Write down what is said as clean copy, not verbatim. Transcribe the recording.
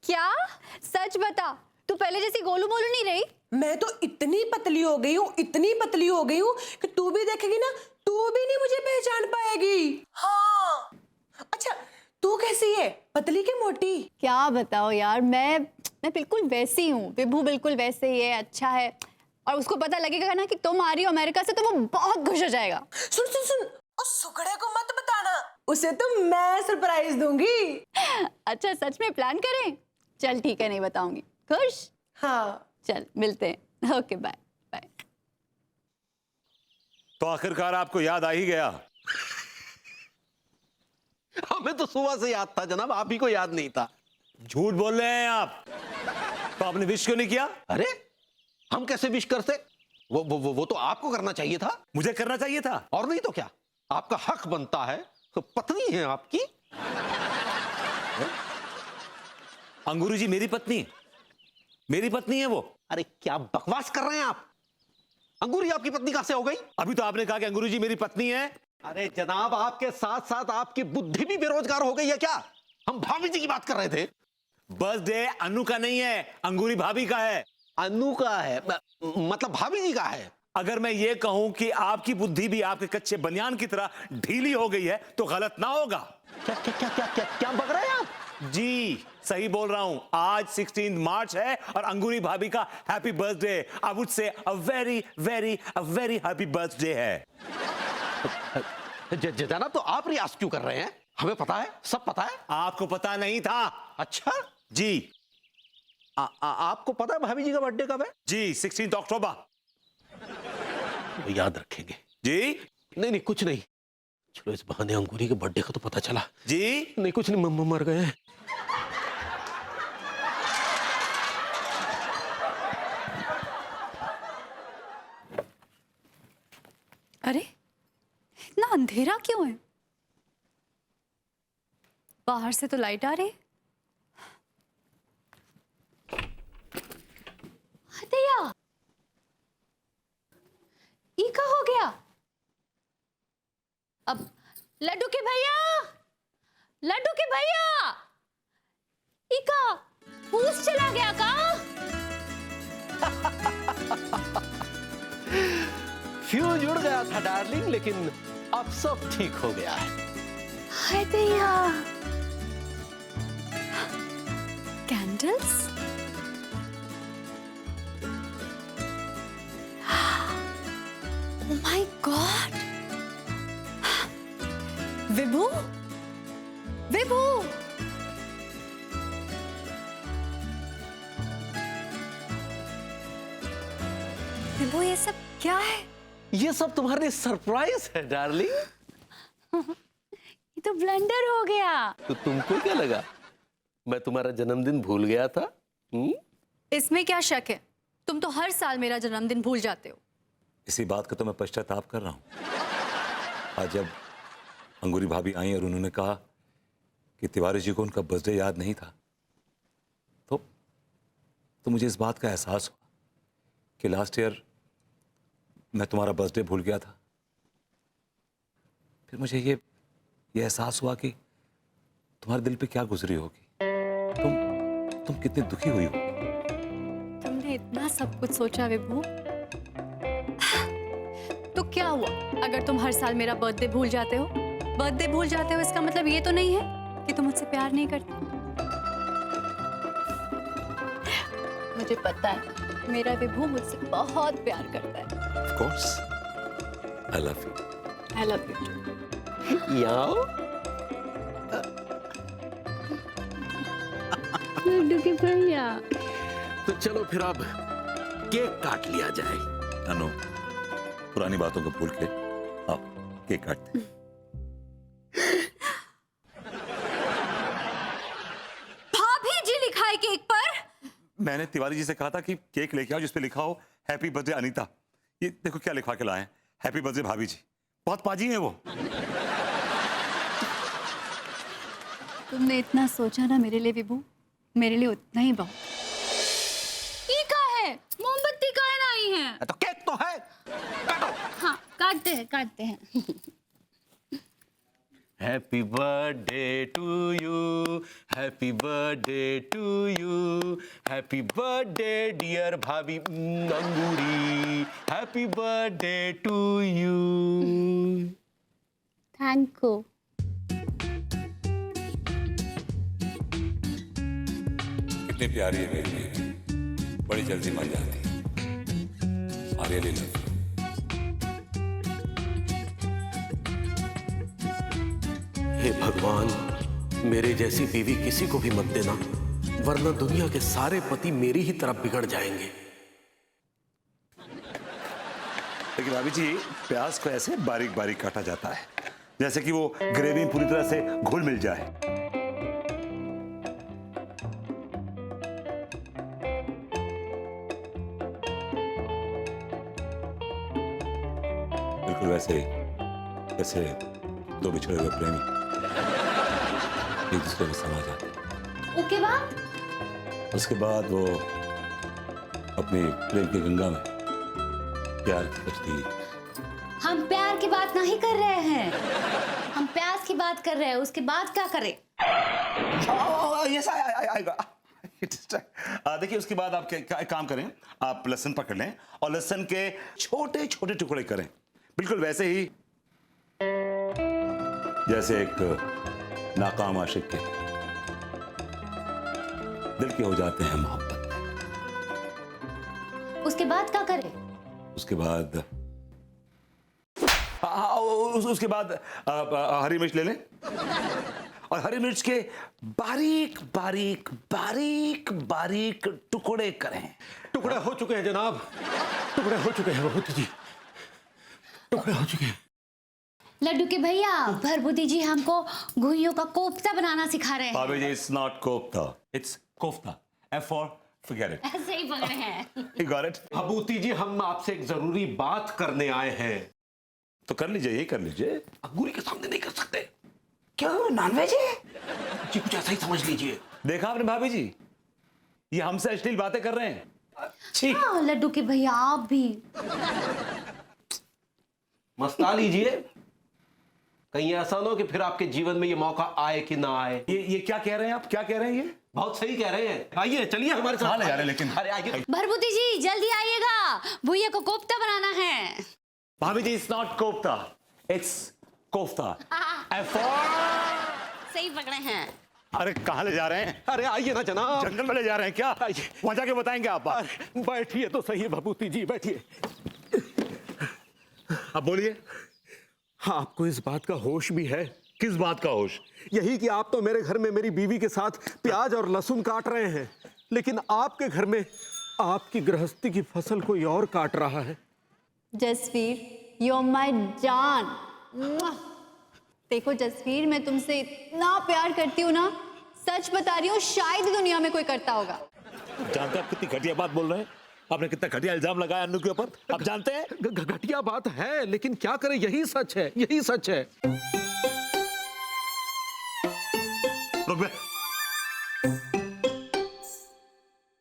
क्या? सच बता, तू पहले जैसी गोलू मोलू नहीं रही। मैं तो इतनी पतली हो गई हूँ, इतनी पतली हो गई हूँ कि तू भी देखेगी ना, तू भी नहीं मुझे पहचान पाएगी। हाँ। अच्छा, तू कैसी है, पतली के मोटी? क्या बताओ यार, मैं बिल्कुल वैसी हूँ। विभू बिल्कुल वैसे ही है, अच्छा है। और उसको पता लगेगा ना कि तुम आ रही हो अमेरिका से, तो वो बहुत खुश हो जाएगा। सुन सुन सुन, उस सुगड़े को मत बताना, उसे तो मैं सरप्राइज दूंगी। अच्छा, सच में प्लान करें? चल ठीक है, नहीं बताऊंगी। खुश? हाँ। चल मिलते हैं। Okay, bye bye. तो आखिरकार आपको याद आ ही गया। हमें तो सुबह से याद था जनाब, आप ही को याद नहीं था। झूठ बोल रहे हैं आप। तो आपने विश क्यों नहीं किया? अरे हम कैसे विश करते? वो तो आपको करना चाहिए था। मुझे करना चाहिए था। और नहीं तो क्या, आपका हक बनता है। तो पत्नी है आपकी। अंगूरी जी मेरी पत्नी, मेरी पत्नी है वो। अरे क्या बकवास कर रहे हैं आप? अंगूरी आपकी पत्नी कहां से हो गई? अभी तो आपने कहा कि अंगूरी जी मेरी पत्नी है। अरे जनाब, आपके साथ साथ आपकी बुद्धि भी बेरोजगार हो गई है क्या? हम भाभी जी की बात कर रहे थे। बर्थडे अनु का नहीं है, अंगूरी भाभी का है। अनु का है, मतलब भाभी जी का है। अगर मैं ये कहूं कि आपकी बुद्धि भी आपके कच्चे बनियान की तरह ढीली हो गई है तो गलत ना होगा। क्या क्या क्या क्या क्या, क्या बक रहे हैं आप? जी सही बोल रहा हूं। आज 16 मार्च है और अंगूरी भाभी का happy birthday. I would say a very very a very happy birthday है। जनाब, तो आप रियाज क्यों कर रहे हैं? हमें पता है, सब पता है। आपको पता नहीं था? अच्छा जी। आपको पता है भाभी जी का बर्थडे कब है? जी 16 अक्टूबर। तो याद रखेंगे। जी नहीं नहीं, कुछ नहीं। चलो इस बहाने अंगूरी के बर्थडे का तो पता चला। जी नहीं कुछ नहीं, मर गए हैं। अरे इतना अंधेरा क्यों है? बाहर से तो लाइट आ रही है। हदैया, ई का हो गया? अब लड्डू के भैया, लड्डू के भैया, ई का फूस चला गया का? फ्यूज उड़ गया था डार्लिंग, लेकिन अब सब ठीक हो गया है। हदैया, कैंडल्स? Oh my God! विभू, विभू, विभू, ये सब क्या है? ये सब तुम्हारे लिए सरप्राइज है डार्लिंग। ये तो ब्लंडर हो गया। तो तुमको क्या लगा मैं तुम्हारा जन्मदिन भूल गया था? इसमें क्या शक है? तुम तो हर साल मेरा जन्मदिन भूल जाते हो। इसी बात का तो मैं पश्चाताप कर रहा हूं। आज जब अंगूरी भाभी आई और उन्होंने कहा कि तिवारी जी को उनका बर्थडे याद नहीं था, तो मुझे इस बात का एहसास हुआ कि लास्ट ईयर मैं तुम्हारा बर्थडे भूल गया था। फिर मुझे ये एहसास हुआ कि तुम्हारे दिल पे क्या गुजरी होगी। तुम कितनी दुखी हुई हो। तुमने इतना सब कुछ सोचा विभू, तो क्या हुआ अगर तुम हर साल मेरा बर्थडे भूल जाते हो? बर्थडे भूल जाते हो इसका मतलब ये तो नहीं है कि तुम मुझसे प्यार नहीं करते। मुझे पता है मेरा विभू मुझसे बहुत प्यार करता है। Of course, I love you. I love you too. याओ। लड्डू के भैया। तो चलो फिर अब केक काट लिया जाए। अनु, पुरानी बातों को भूल के आओ केक काटते। भाभी जी लिखा है केक पर। मैंने तिवारी जी से कहा था कि केक लेके आओ जिस पे लिखा हो हैप्पी बर्थडे अनीता। ये देखो क्या लिखवा के लाए हैं, हैप्पी बर्थडे भाभी जी। बहुत पाजी हैं वो। तुमने इतना सोचा ना मेरे लिए विभू, मेरे लिए उतना ही बहुत। ये का है? मोमबत्ती का है नहीं है? तो केक तो है, काटो। हाँ काटते हैं काटते हैं। Happy birthday to you, happy birthday to you, happy birthday dear भाभी Angoori, happy birthday to you. Thank you. कितनी प्यारी है मेरी बेटी, बड़ी जल्दी मर जाती है। I really love you. हे भगवान, मेरे जैसी बीवी किसी को भी मत देना, वरना दुनिया के सारे पति मेरी ही तरफ बिगड़ जाएंगे। लेकिन भाभी जी, प्याज को ऐसे बारीक बारीक काटा जाता है जैसे कि वो ग्रेवी में पूरी तरह से घुल मिल जाए। बिल्कुल वैसे ही जैसे दो बिछड़े हुए प्रेमी एक दूसरे में समा जाते हैं। उसके बाद उसके बाद वो अपनी प्रेम की गंगा में प्यार की कश्ती। हम प्यार की बात नहीं कर रहे हैं, हम प्याज की बात कर रहे हैं। उसके बाद क्या करें? देखिए, उसके बाद आप एक काम करें, आप लहसुन पकड़ लें और लहसुन के छोटे छोटे टुकड़े करें, बिल्कुल वैसे ही जैसे एक नाकाम आशिक के दिल के हो जाते हैं मोहब्बत। उसके बाद क्या करें? उसके बाद उसके बाद हरी मिर्च ले लें और हरी मिर्च के बारीक बारीक बारीक बारीक टुकड़े करें। टुकड़े हो चुके हैं जनाब, टुकड़े हो चुके हैं बहुत जी, टुकड़े हो चुके हैं। लड्डू के भैया, भरभूति जी हमको घुइयों का कोफ्ता बनाना सिखा रहे हैं। भाभी जी, it's not kofta, it's kofta. F for forget it। ऐसे ही पकड़े हैं। You got it? भभूति जी, हम आपसे एक जरूरी बात करने आए हैं। तो कर लीजिए, ये कर लीजिए। अंगूरी के सामने नहीं कर सकते। क्यों, नॉनवेज है? जी कुछ ऐसा ही समझ लीजिए। देखा आपने भाभी जी, ये हमसे अश्लील बातें कर रहे हैं। छी। हाँ, लड्डू के भैया आप भी मस्ता लीजिए, कहीं ऐसा ना हो कि फिर आपके जीवन में ये मौका आए कि ना आए। ये क्या कह रहे हैं आप, क्या कह रहे हैं ये? बहुत सही कह रहे हैं। आइए चलिए हमारे साथ। कहाँ ले जा रहे हैं लेकिन? अरे आइए। भरभूति जी जल्दी आइएगा, भुइया को कोफ्ता बनाना है। भाभी जी, it's not kofta, it's kofta. F for सही पकड़े हैं। अरे कहाँ ले जा रहे हैं? अरे आइए ना जनाब। जंगल में ले जा रहे हैं क्या? आइए। वहां जाके बताएंगे आप बात। अरे, बैठिए तो सही भभूति जी, बैठिए। अब बोलिए। हाँ, आपको इस बात का होश भी है? किस बात का होश? यही कि आप तो मेरे घर में मेरी बीवी के साथ प्याज और लहसुन काट रहे हैं, लेकिन आपके घर में आपकी गृहस्थी की फसल कोई और काट रहा है। जसवीर, you're my जान। मुआ। देखो जसवीर, मैं तुमसे इतना प्यार करती हूँ ना, सच बता रही हूँ, शायद दुनिया में कोई करता होगा। जानते हैं आप कितनी घटिया बात बोल रहे हैं? आपने कितना घटिया इल्जाम लगाया अन्नू के ऊपर, आप जानते हैं? घटिया बात है, लेकिन क्या करें, यही सच है, यही सच है। रुक बे।